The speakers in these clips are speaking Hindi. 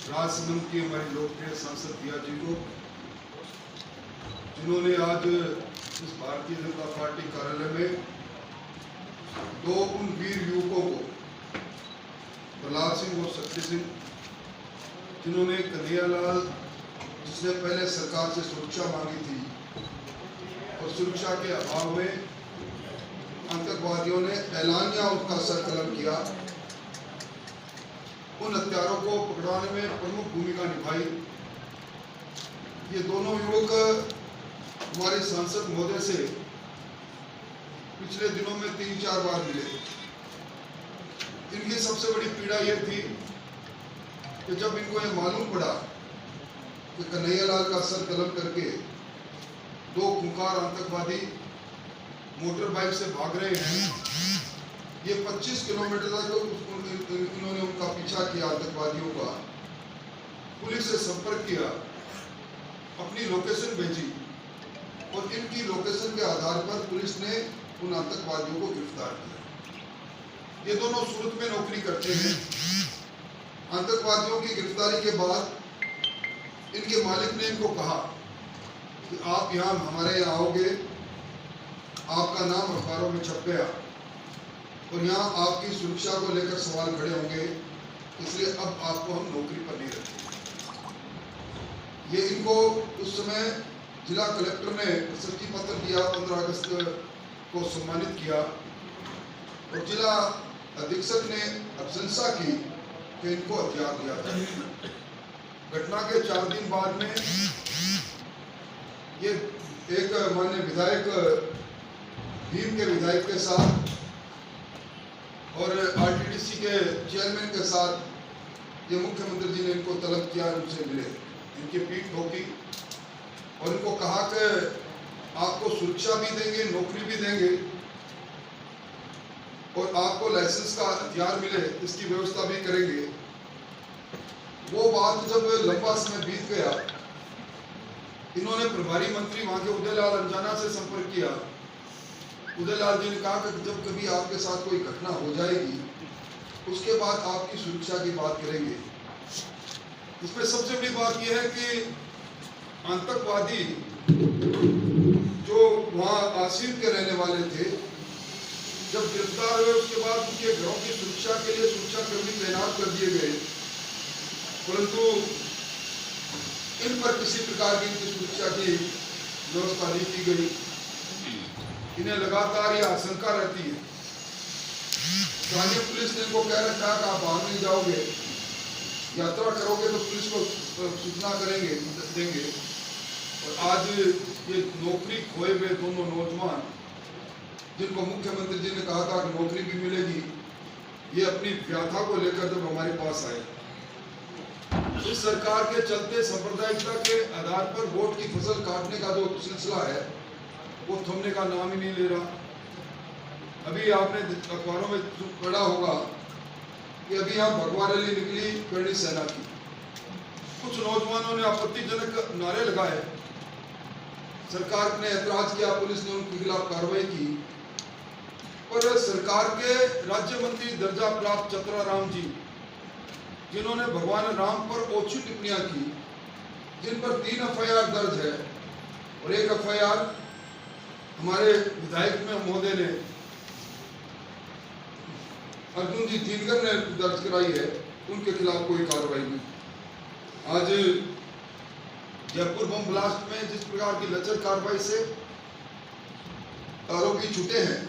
राजसमंद की हमारी लोकप्रिय सांसद दिया जी को, जिन्होंने आज इस भारतीय जनता पार्टी कार्यालय में दो उन वीर युवकों को, प्रहलाद सिंह और शक्ति सिंह, जिन्होंने कन्हैयालाल, जिसने पहले सरकार से सुरक्षा मांगी थी और सुरक्षा के अभाव में आतंकवादियों ने ऐलानिया उसका सर कलम किया, उन हत्यारों को पकड़वाने में प्रमुख भूमिका निभाई। ये दोनों युवक हमारे सांसद महोदय से पिछले दिनों में 3-4 बार मिले। इनकी सबसे बड़ी पीड़ा यह थी कि जब इनको ये मालूम पड़ा कि कन्हैयालाल का सर कलम करके दो खूंखार आतंकवादी मोटर बाइक से भाग रहे हैं, ये 25 किलोमीटर तक इन्होंने उनका पीछा किया, आतंकवादियों का। पुलिस से संपर्क किया, अपनी लोकेशन भेजी और इनकी लोकेशन के आधार पर पुलिस ने उन आतंकवादियों को गिरफ्तार किया। ये दोनों सूरत में नौकरी करते हैं। आतंकवादियों की गिरफ्तारी के बाद इनके मालिक ने इनको कहा कि आप यहाँ हमारे यहाँ आओगे, आपका नाम अखबारों में छप गया और यहाँ आपकी सुरक्षा को लेकर सवाल खड़े होंगे, इसलिए अब आपको हम नौकरी पर नहीं रखेंगे। ये इनको उस समय जिला कलेक्टर ने प्रशस्ति पत्र दिया, 15 अगस्त को सम्मानित किया और जिला अधीक्षक ने प्रशंसा की कि इनको हथियार दिया था। घटना के 4 दिन बाद में ये एक माननीय विधायक, भीम के विधायक के साथ और आरटीडीसी के चेयरमैन के साथ ये मुख्यमंत्री जी ने इनको तलब किया, उनसे मिले, इनकी पीठ ठोकी और इनको कहा कि आपको सुरक्षा भी देंगे, नौकरी भी देंगे और आपको लाइसेंस का हथियार मिले इसकी व्यवस्था भी करेंगे। वो बात जब लंबा समय बीत गया, इन्होंने प्रभारी मंत्री वहां के उदयलाल अंजाना से संपर्क किया। उदयलाल जी ने कहा कि जब कभी आपके साथ कोई घटना हो जाएगी उसके बाद आपकी सुरक्षा की बात करेंगे। इसमें सबसे बड़ी बात यह है कि आतंकवादी जो वहां आसीन के रहने वाले थे, जब गिरफ्तार हुए उसके बाद उनके घरों की सुरक्षा के लिए सुरक्षाकर्मी तैनात कर दिए गए, परंतु इन पर किसी प्रकार की इनकी सुरक्षा की व्यवस्था नहीं की गई। इन्हें लगातार यह आशंका रहती है। स्थानीय पुलिस ने इनको कह रखा है कि आप बाहर नहीं जाओगे, यात्रा करोगे तो पुलिस को सूचना करेंगे, देंगे। और आज ये नौकरी खोए हुए दोनों नौजवान, जिनको मुख्यमंत्री जी ने कहा था कि नौकरी भी मिलेगी, ये अपनी व्याथा को लेकर जब हमारे पास आए, इस सरकार के चलते सांप्रदायिकता के आधार पर वोट की फसल काटने का जो सिलसिला है वो थमने का नाम ही नहीं ले रहा। अभी आपने अखबारों में पढ़ा होगा कि अभी यहाँ भगवा रैली निकली करणी सेना की। कुछ नौजवानों ने आपत्तिजनक नारे लगाए, सरकार ने ऐतराज किया, पुलिस ने उनके खिलाफ कार्रवाई की, पर सरकार के राज्य मंत्री दर्जा प्राप्त चतरा राम जी, जिन्होंने भगवान राम पर ओछी टिप्पणियां की, जिन पर 3 एफआईआर दर्ज है और 1 एफआईआर हमारे विधायक में महोदय ने, अर्जुन जी दीनकर ने दर्ज कराई है, उनके खिलाफ कोई कार्रवाई नहीं। आज जयपुर बम ब्लास्ट में जिस प्रकार की लचर कार्रवाई से आरोपी छूटे हैं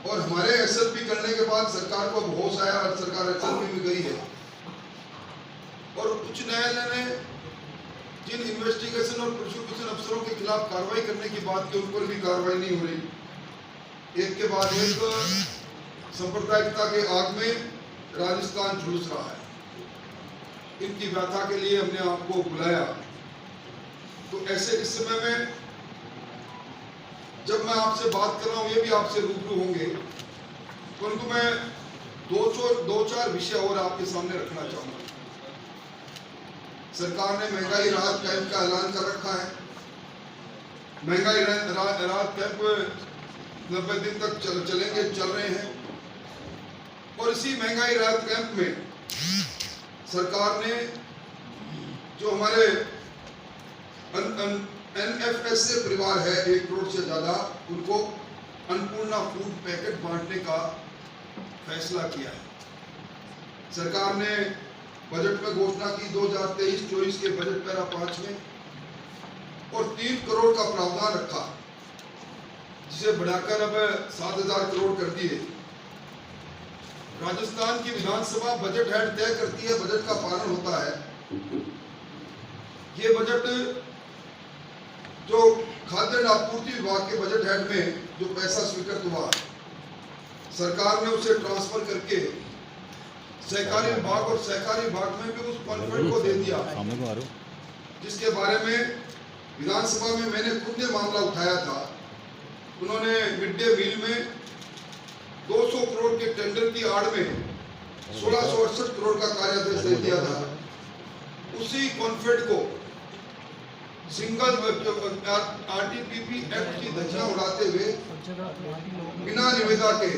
और हमारे एसएलपी करने के बाद सरकार को होश आया और सरकार एसएलपी में गई है और उच्च न्यायालय ने जिन इन्वेस्टिगेशन और प्रोसिक्यूशन अफसरों के खिलाफ कार्रवाई करने की बात की, उन पर भी कार्रवाई नहीं हो रही। एक के बाद एक सांप्रदायिकता के आग में राजस्थान झुलस रहा है। इनकी व्याथा के लिए हमने आपको बुलाया। तो ऐसे इस समय में जब मैं आपसे बात कर रहा हूँ, ये भी आपसे रूबरू होंगे, परंतु मैं दो चार विषय और आपके सामने रखना चाहूंगा। सरकार ने महंगाई राहत कैंप का ऐलान कर रखा है। महंगाई राहत कैंप 90 दिन तक चलेंगे, चल रहे हैं और इसी महंगाई राहत कैंप में सरकार ने जो हमारे NFS से परिवार है 1 करोड़ से ज़्यादा, उनको अन्नपूर्णा फूड पैकेट बांटने का फैसला किया है। सरकार ने बजट में घोषणा की 2023-24 के बजट पैरा 5 में और 3 करोड़ का प्रावधान रखा, जिसे बढ़ाकर अब 7,000 करोड़ कर दिए। राजस्थान की विधानसभा बजट हेड तय करती है, बजट का पालन होता है। ये बजट जो खाद्य आपूर्ति विभाग के बजट हेड में जो पैसा स्वीकृत हुआ, सरकार ने उसे ट्रांसफर करके सहकारी विभाग और सहकारी विभाग में भी उस कॉन्फ्रेंट को दे दिया, जिसके बारे में विधानसभा में मैंने खुद ने मामला उठाया था। उन्होंने मिड डे मील में 200 करोड़ के टेंडर की आड़ में 1668 करोड़ का कार्यादेश दे दिया था। उसी कॉन्फ्रेंट को सिंगल RTPP एक्ट की धज्जियां उड़ाते हुए बिना निविदा के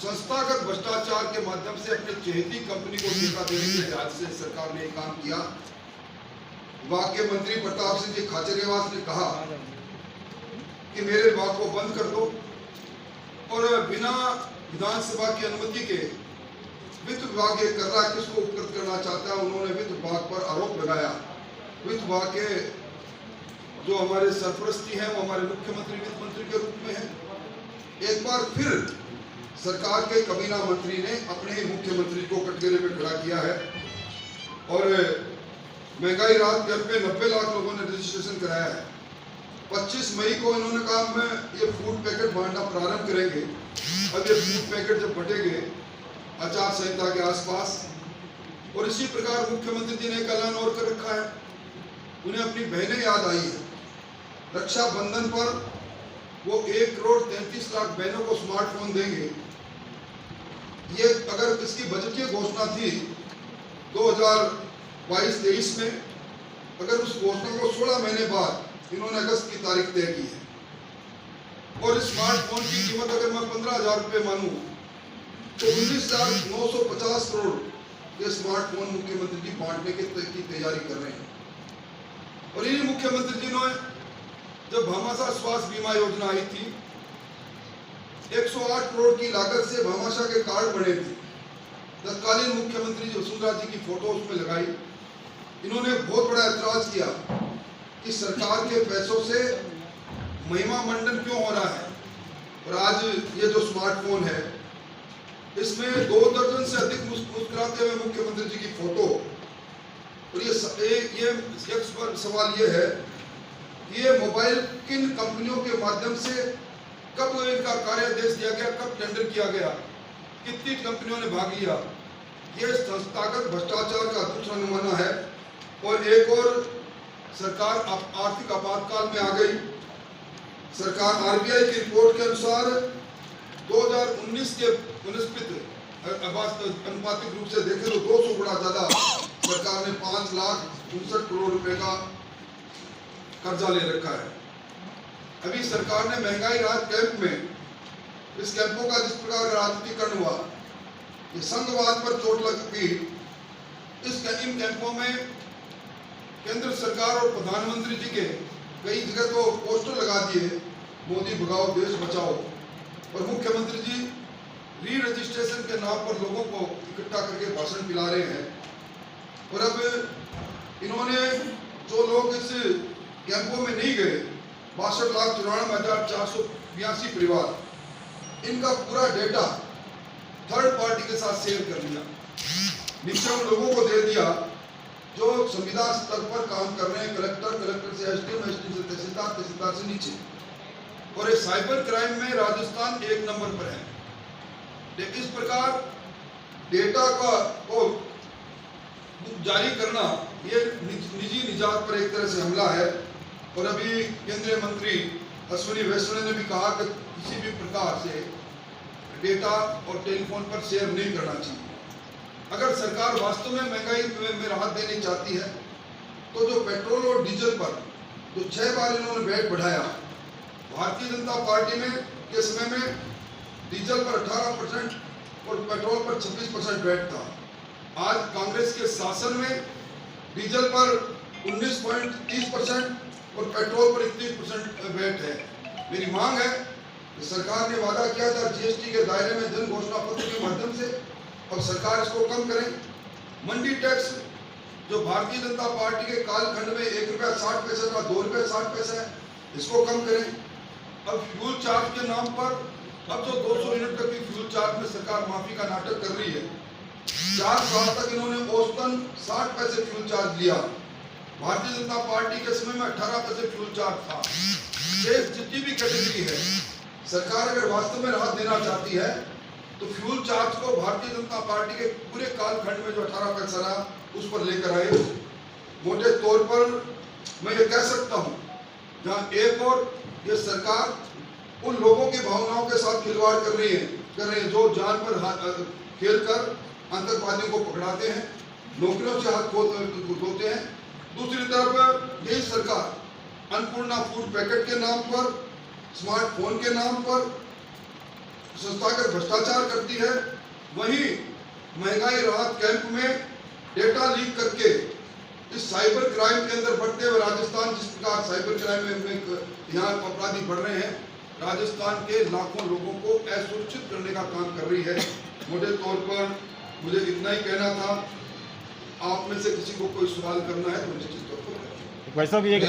संस्थागत भ्रष्टाचार के माध्यम से अपने चहेती कंपनी को ठेका देने के लिहाज से सरकार ने काम किया। विभाग के मंत्री प्रताप सिंह जी खाचरियावास ने कहा कि मेरे विभाग को बंद कर दो, और बिना विधानसभा की अनुमति के वित्त विभाग ये कर रहा है, किसको उपकृत करना चाहता है। उन्होंने वित्त विभाग पर आरोप लगाया। वित्त विभाग के जो हमारे सरपरस्ती हैं वो हमारे मुख्यमंत्री वित्त मंत्री के रूप में है। एक बार फिर सरकार के कबीना मंत्री ने अपने ही मुख्यमंत्री को कटघरे में खड़ा किया है, और महंगाई राहत कैंप में 90 लाख लोगों ने रजिस्ट्रेशन कराया है। 25 मई को इन्होंने कहा मैं ये फूड पैकेट बांटना प्रारंभ करेंगे। अब ये फूड पैकेट जब बटेंगे आचार संहिता के आसपास, और इसी प्रकार मुख्यमंत्री जी ने एक ऐलान और कर रखा है। उन्हें अपनी बहनें याद आई है। रक्षाबंधन पर वो 1 करोड़ 33 लाख बहनों को स्मार्टफोन देंगे। ये अगर इसकी बजटीय घोषणा थी 2022-23 में, अगर उस घोषणा को 16 महीने बाद इन्होंने अगस्त की तारीख तय की है, और इस स्मार्टफोन की कीमत अगर मैं 15,000 रुपये मानूं तो 19,950 करोड़ के स्मार्टफोन मुख्यमंत्री जी बांटने की तैयारी कर रहे हैं। और इन्हीं मुख्यमंत्री जी ने जब भामाशाह स्वास्थ्य बीमा योजना आई थी, 108 करोड़ की लागत से भामाशाह के कार्ड बने थे। तत्कालीन मुख्यमंत्री वसुंधरा जी की फोटो उसमें लगाई। इन्होंने बहुत बड़ा ऐतराज किया कि सरकार के पैसों से महिमा मंडन क्यों हो रहा है। और आज ये जो स्मार्टफोन है, इसमें 2 दर्जन से अधिक मुस्कुराते हुए मुख्यमंत्री जी की फोटो। और ये एक सवाल ये है कि ये मोबाइल किन कंपनियों के माध्यम से कब इनका कार्यादेश दिया गया, कब टेंडर किया गया, कितनी कंपनियों ने भाग लिया। ये संस्थागत भ्रष्टाचार का दूसरा नमूना है। और एक और सरकार आर्थिक आपातकाल में आ गई। सरकार RBI की रिपोर्ट के अनुसार 2019 के अनुपातिक रूप से देखें तो 200 गुना ज्यादा सरकार ने 5,59,00,000 करोड़ रुपए का कर्जा ले रखा है। अभी सरकार ने महंगाई राहत कैंप में, इस कैंपों का जिस प्रकार राजनीतिकरण हुआ, ये संघवाद पर चोट लग गई। इन कैंपों में केंद्र सरकार और प्रधानमंत्री जी के कई जगह तो पोस्टर लगा दिए, मोदी भगाओ देश बचाओ, और मुख्यमंत्री जी री रजिस्ट्रेशन के नाम पर लोगों को इकट्ठा करके भाषण पिला रहे हैं। और अब इन्होंने जो लोग इस कैंपों में नहीं गए, 62,94,482 परिवार, इनका पूरा डेटा थर्ड पार्टी के साथ शेयर कर लिया। नीचे उन लोगों को दे दिया जो संविदा स्तर पर काम कर रहे हैं, कलेक्टर से SDM से तहसीलदार से नीचे। और ये साइबर क्राइम में राजस्थान 1 नंबर पर है। इस प्रकार डेटा को जारी करना ये निजी निजात पर एक तरह से हमला है। और अभी केंद्रीय मंत्री अश्विनी वैष्णव ने भी कहा कि किसी भी प्रकार से डेटा और टेलीफोन पर शेयर नहीं करना चाहिए। अगर सरकार वास्तव में महंगाई में राहत देनी चाहती है तो जो पेट्रोल और डीजल पर जो 6 बार इन्होंने वैट बढ़ाया, भारतीय जनता पार्टी में के समय में डीजल पर 18% और पेट्रोल पर 26% वैट था। आज कांग्रेस कांग्रेस के शासन में डीजल पर 19.30% और पेट्रोल पर 31% वैट है। मेरी मांग है कि सरकार ने वादा किया था जीएसटी के दायरे में जन घोषणा पत्र के माध्यम से, और सरकार इसको कम करे। मंडी टैक्स जो भारतीय जनता पार्टी के कालखंड में ₹1.60 का ₹2.60 है, इसको कम करें। अब फ्यूल चार्ज के नाम पर अब जो 200 यूनिट तक की फ्यूल चार्ज में सरकार माफी का नाटक कर रही है। 4 साल तक इन्होंने औसतन 60 पैसे फ्यूल चार्ज लिया। भारतीय जनता पार्टी के समय में 18 पैसे फ्यूल चार्ज था। देश जितनी भी कैटेगरी है, सरकार अगर वास्तव में राहत देना चाहती है तो फ्यूल चार्ज को भारतीय जनता पार्टी के पूरे कालखंड में जो 18 पैसा रहा उस पर लेकर आए। मोटे तौर पर मैं ये कह सकता हूँ, जहाँ एक और ये सरकार उन लोगों की भावनाओं के साथ खिलवाड़ कर रही है जो जान पर खेल कर आतंकवादियों को पकड़ाते हैं, नौकरियों से हाथ धोते हैं। दूसरी तरफ यही सरकार अन्नपूर्णा फूड पैकेट के नाम पर, स्मार्टफोन के नाम पर संस्थागत भ्रष्टाचार करती है। वहीं महंगाई राहत कैंप में डेटा लीक करके इस साइबर क्राइम के अंदर बढ़ते हुए राजस्थान, जिस प्रकार साइबर क्राइम में यहाँ अपराधी बढ़ रहे हैं, राजस्थान के लाखों लोगों को असुरक्षित करने का काम कर रही है। मोटे तौर पर मुझे इतना ही कहना था। आप में से किसी को कोई सवाल करना है तो निश्चित तौर पर वैसा भी एक